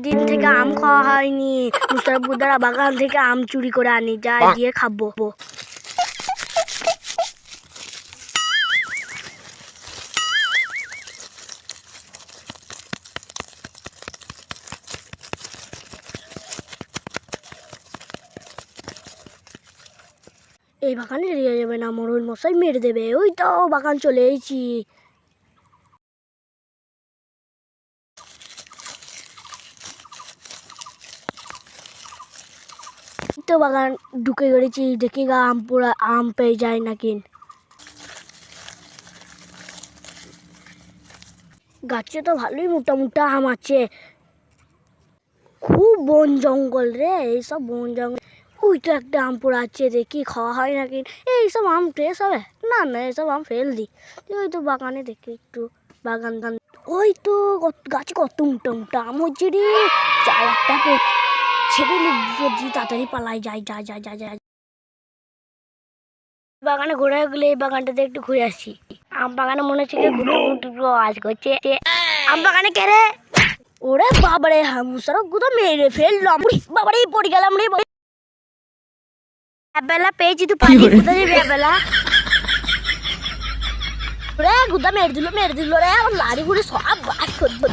দিন থেকে আম খাওয়া হয়নি। মুস্তাফিজুর দ্বারা বাগান থেকে আম চুরি করে আনি, যাই দিয়ে খাবো। এই বাগানে নিয়ে যাবে না, মরুল মশাই মেরে দেবে। ওই তো বাগান চলে এসেছি। তো বাগান ঢুকে গেছি, দেখি গা আম পুরা আম পেয়ে যায় নাকি। গাছে তো ভালোই মোটা মোটা আম আছে। খুব বন জঙ্গল রে, এইসব বন জঙ্গল। ওই তো একটা আম পোড়া আছে, দেখি খাওয়া হয় নাকি। এইসব আম টেস্ট হবে না? না, এইসব আম ফেল দি। ওই তো বাগানে দেখি একটু বাগান টান। ওই তো গাছে কত মোটা মোটা আম হচ্ছে রে। চার একটা ছেড়ে যদি তাড়াতাড়ি পালাই যায়। যা যা যা যা বাগানে ঘুরে গেলে এই বাগানটাতে একটু ঘুরে আসি। আম বাগানে মনে হচ্ছে আওয়াজ করছে। আম বাগানে কে রে? ওরে বাবারে, হামুসারা গুলো মেরে ফেললাম। বাবারে পড়ে গেলাম রে। বেলা পেয়েছি তো পানি কোথায় যাবে বেলা? রে গুদা মেরে দিল রে। আমার লাড়ি ঘুরে সব বাস করবো।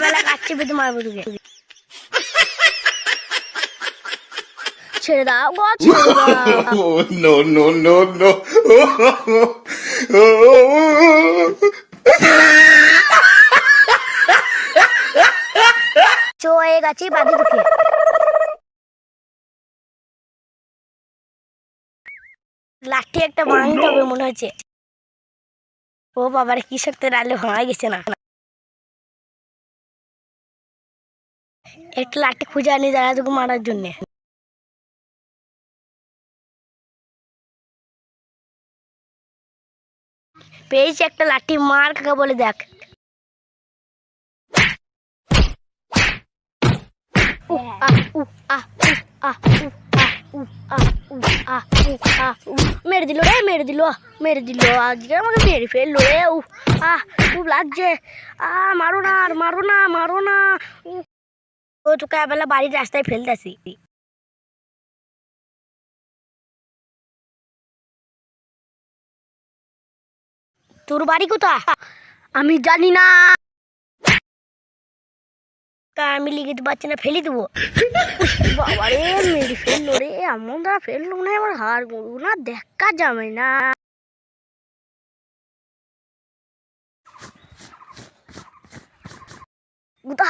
বেলা কাটছে বেঁধে মারবো তোকে। ছেড়ে দাও গো, ছেড়ে দাও। No, no, no, no. চয়ে গেছি বাঁধে তোকে। লাঠি একটা ভাঙতে হবে মনে হচ্ছে। ও বাবার কি শক্তি ডালে ভাঙা গেছে না। একটা লাঠি খুঁজে আনি দাঁড়া তোকে মারার জন্য। পেয়েছি একটা লাঠি, মার কাকা বলে দেখ। মেরে দিল রে, মেরে দিল আজকে আমাকে মেরে ফেললো রে। খুব লাগছে। মারো না, আর মারো না, মারো না। ও তোকে বেলা বাড়ির রাস্তায় ফেলতেছি। তোর বাড়ি কোথায়? আমি জানি না। তা আমি লিখতে পারছি না, ফেলি দেবো। বাবারে মেরে ফেললো রে, এমন দ্বারা ফেললো না আমার হাড় গরু না, দেখা যাবে না।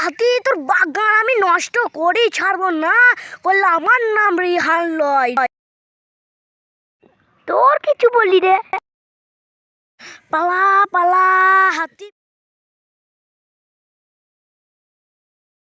হাতি তোর বাগান আমি নষ্ট করি ছাড়বো না। বললে আমার নাম রিহান লয়। তোর কিছু বলি রে। পালা পালা হাতি।